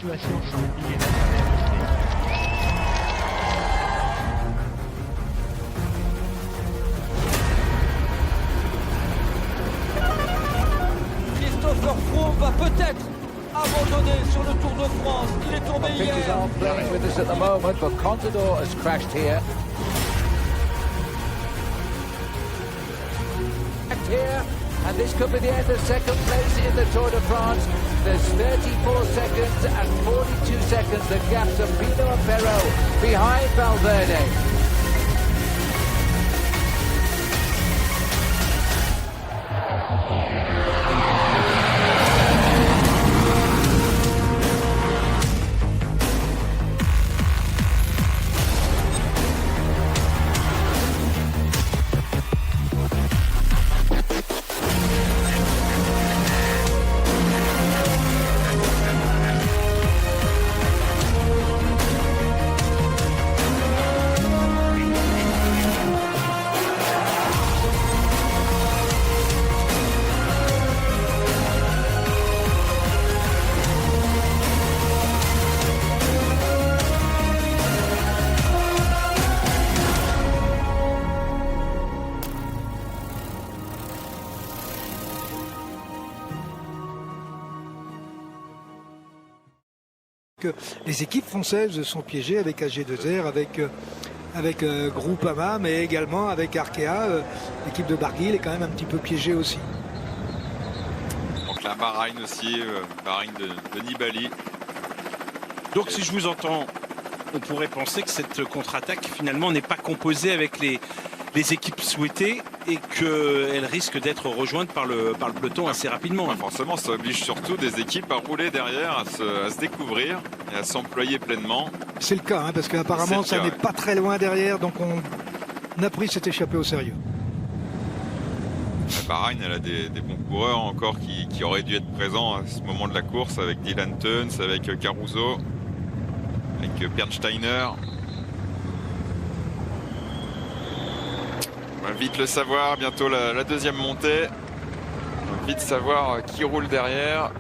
situation s'empire à travers le ciel. Christopher Froome va peut-être abandonner sur le Tour de France. Il est tombé hier. With us at the moment, but Contador has crashed here. And this could be the end of second place in the Tour de France. There's 34 seconds and 42 seconds. The gaps of Pino and Perro behind Valverde. Les équipes françaises sont piégées avec AG2R, avec Groupama, mais également avec Arkea. L'équipe de Barguil est quand même un petit peu piégée aussi. Donc la Bahreïn aussi, Bahreïn de Nibali. Donc si je vous entends, on pourrait penser que cette contre-attaque finalement n'est pas composée avec les équipes souhaitées et qu'elle risque d'être rejointe par le peloton assez rapidement. Forcément, ça oblige surtout des équipes à rouler derrière, à se découvrir et à s'employer pleinement. C'est le cas, hein, parce qu'apparemment ça n'est pas très loin derrière, donc on a pris cet échappé au sérieux. La Bahreïn, elle a des bons coureurs encore qui auraient dû être présents à ce moment de la course, avec Dylan Teuns, avec Caruso, avec Bernsteiner. On va vite le savoir, bientôt la deuxième montée. On va vite savoir qui roule derrière.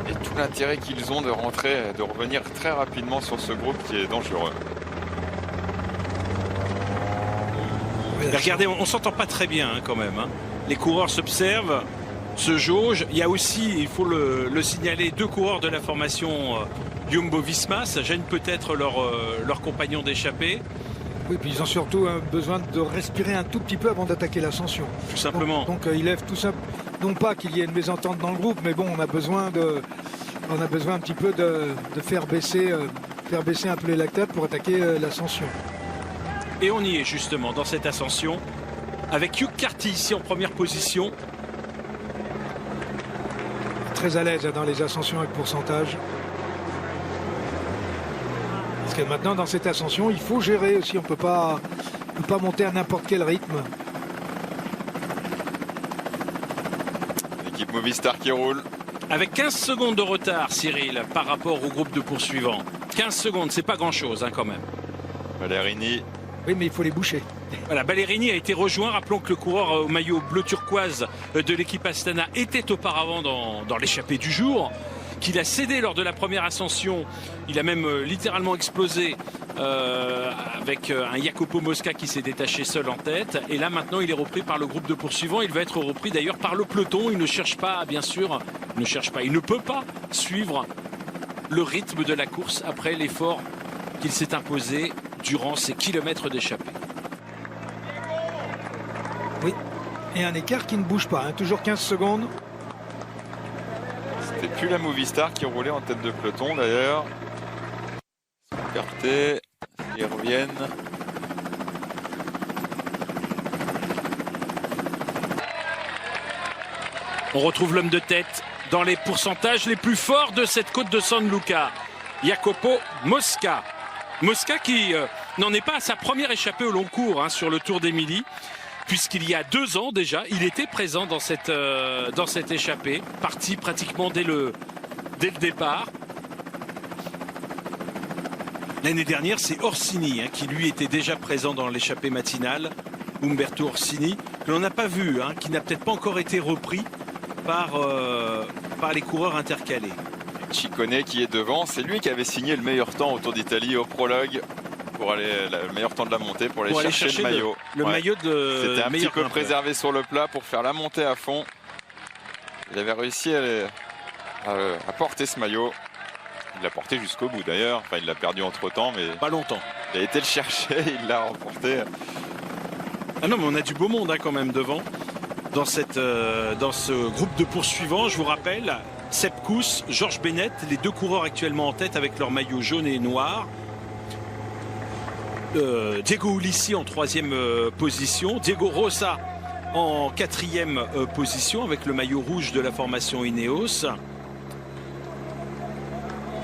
Et tout l'intérêt qu'ils ont de rentrer, de revenir très rapidement sur ce groupe qui est dangereux. Mais regardez, on s'entend pas très bien hein, quand même. Hein. Les coureurs s'observent, se jaugent. Il y a aussi, il faut le signaler, 2 coureurs de la formation Jumbo-Visma. Ça gêne peut-être leur compagnon d'échappée. Oui, puis ils ont surtout besoin de respirer un tout petit peu avant d'attaquer l'ascension. Tout simplement. Donc ils lèvent tout ça. Non pas qu'il y ait une mésentente dans le groupe, mais bon, on a besoin un petit peu de faire baisser un peu les lactates pour attaquer l'ascension. Et on y est justement dans cette ascension avec Hugh Carty ici en première position. Très à l'aise dans les ascensions avec pourcentage. Parce que maintenant dans cette ascension il faut gérer aussi, on ne peut pas monter à n'importe quel rythme. L'équipe Movistar qui roule. Avec 15 secondes de retard Cyril par rapport au groupe de poursuivants. 15 secondes, c'est pas grand chose hein, quand même. Ballerini. Oui mais il faut les boucher. Voilà, Ballerini a été rejoint. Rappelons que le coureur au maillot bleu turquoise de l'équipe Astana était auparavant dans l'échappée du jour, qu'il a cédé lors de la première ascension. Il a même littéralement explosé avec un Jacopo Mosca qui s'est détaché seul en tête. Et là maintenant il est repris par le groupe de poursuivants. Il va être repris d'ailleurs par le peloton. Il ne cherche pas, bien sûr, il ne peut pas suivre le rythme de la course après l'effort qu'il s'est imposé durant ces kilomètres d'échappée. Oui, et un écart qui ne bouge pas, hein. Toujours 15 secondes. C'était plus la Movistar qui roulait en tête de peloton d'ailleurs. Liberté, ils reviennent. On retrouve l'homme de tête dans les pourcentages les plus forts de cette côte de San Luca, Jacopo Mosca. Mosca qui n'en est pas à sa première échappée au long cours hein, sur le Tour d'Émilie, puisqu'il y a 2 ans déjà, il était présent dans cette échappée, parti pratiquement dès le départ. L'année dernière, c'est Orsini hein, qui lui était déjà présent dans l'échappée matinale, Umberto Orsini, que l'on n'a pas vu, hein, qui n'a peut-être pas encore été repris par les coureurs intercalés. Ciccone qui est devant, c'est lui qui avait signé le meilleur temps au Tour d'Italie au prologue pour aller le meilleur temps de la montée pour aller chercher le maillot. Le maillot de c'était un petit meilleur peu grimpeur. préservé sur le plat pour faire la montée à fond. Il avait réussi à porter ce maillot. Il l'a porté jusqu'au bout d'ailleurs. Enfin, il l'a perdu entre temps, mais Pas longtemps. il a été le chercher, il l'a remporté. Ah non, mais on a du beau monde hein, quand même devant. Dans ce groupe de poursuivants, je vous rappelle, Sepp Kuss, Georges Bennett, les deux coureurs actuellement en tête avec leur maillot jaune et noir. Diego Ulissi en 3e position, Diego Rosa en 4e position avec le maillot rouge de la formation Ineos.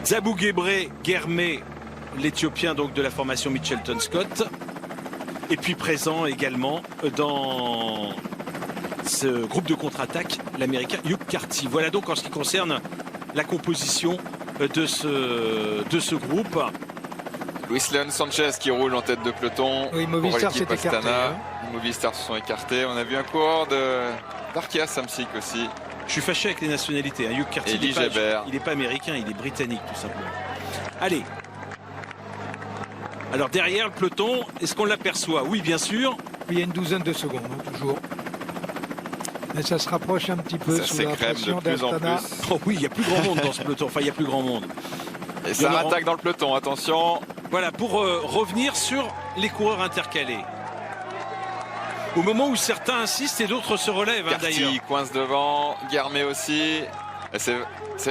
Zabou Gebre Germé, l'Éthiopien donc de la formation Mitchelton Scott. Et puis présent également dans ce groupe de contre-attaque, l'Américain Hugh Carty. Voilà donc en ce qui concerne la composition de ce groupe. Luis Leon Sanchez qui roule en tête de peloton. Oui, pour Movistar l'équipe s'est écarté. Astana. Hein. Les Movistar se sont écartés. On a vu un coureur d'Arkea Samsic aussi. Je suis fâché avec les nationalités. Hein. Hugh Carty, Elie Gebert. il n'est pas américain, il est britannique tout simplement. Allez. Alors derrière le peloton, est-ce qu'on l'aperçoit? Oui, bien sûr. Il y a une douzaine de secondes, hein, toujours. Mais ça se rapproche un petit peu Ça sous la s'écrème de pression plus en d'Astana. plus. Oh oui, il n'y a plus grand monde dans ce peloton. Enfin, il n'y a plus grand monde. Et ça Il y en aura- attaque dans le peloton, attention. Voilà, pour revenir sur les coureurs intercalés. Au moment où certains insistent et d'autres se relèvent hein, d'ailleurs. Carty coince devant, Germé aussi. Et c'est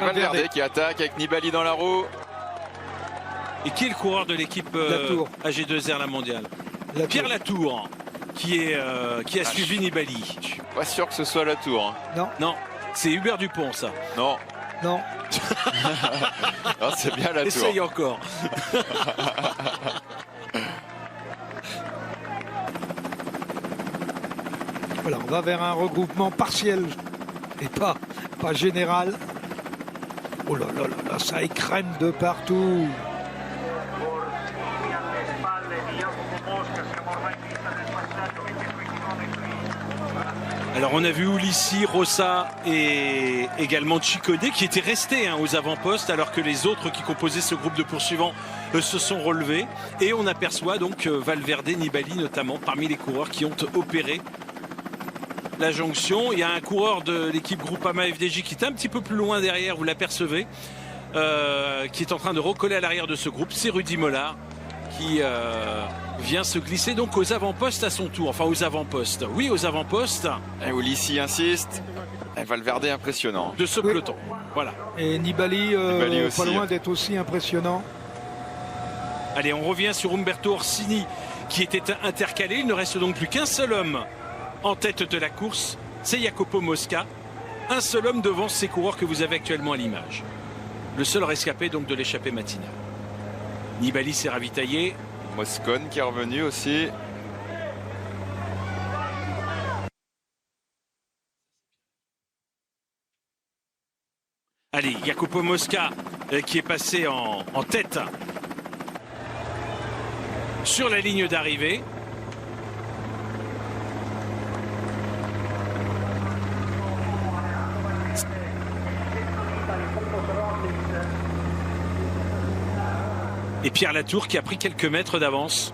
Valverde. Valverde qui attaque avec Nibali dans la roue. Et qui est le coureur de l'équipe Latour. AG2R la mondiale? La Pierre tour. Latour, qui a suivi Nibali. Je suis pas sûr que ce soit la tour. Hein. Non, Non, c'est Hubert Dupont ça. Non, non. non c'est bien la tour. Essaye encore. Voilà, on va vers un regroupement partiel et pas général. Oh là là là là, ça écrème de partout. Alors on a vu Ulissi, Rossa et également Ciccone qui étaient restés hein, aux avant-postes alors que les autres qui composaient ce groupe de poursuivants se sont relevés. Et on aperçoit donc Valverde, Nibali notamment parmi les coureurs qui ont opéré la jonction. Il y a un coureur de l'équipe Groupama FDJ qui est un petit peu plus loin derrière, vous l'apercevez, qui est en train de recoller à l'arrière de ce groupe. C'est Rudy Mollard qui vient se glisser donc aux avant-postes à son tour. Enfin aux avant-postes. Oui, aux avant-postes Et Ulissi insiste. Et Valverde impressionnant. de ce Oui. peloton. Voilà. Et Nibali, Nibali aussi. pas loin d'être aussi impressionnant. Allez, on revient sur Umberto Orsini qui était intercalé. Il ne reste donc plus qu'un seul homme en tête de la course. C'est Jacopo Mosca. Un seul homme devant ces coureurs que vous avez actuellement à l'image. Le seul rescapé donc de l'échappée matinale. Nibali s'est ravitaillé. Moscone qui est revenu aussi. Allez, Jacopo Mosca qui est passé en tête sur la ligne d'arrivée. Et Pierre Latour qui a pris quelques mètres d'avance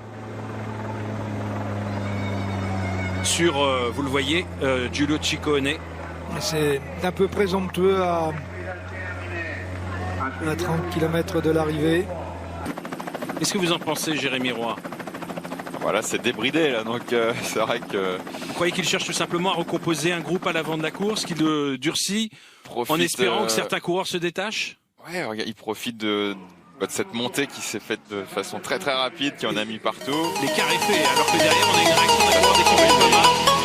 sur, vous le voyez, Giulio Ciccone. C'est un peu présomptueux à 30 km de l'arrivée. Qu'est-ce que vous en pensez, Jérémy Roy? Voilà, c'est débridé là, donc c'est vrai que Vous croyez qu'il cherche tout simplement à recomposer un groupe à l'avant de la course, qu'il le durcit profite, en espérant que certains coureurs se détachent? Ouais, regarde, il profite de cette montée qui s'est faite de façon très très rapide, qui en a mis partout. L'écart est fait, alors que derrière on a une réaction d'un coureur d'équipe Groupama.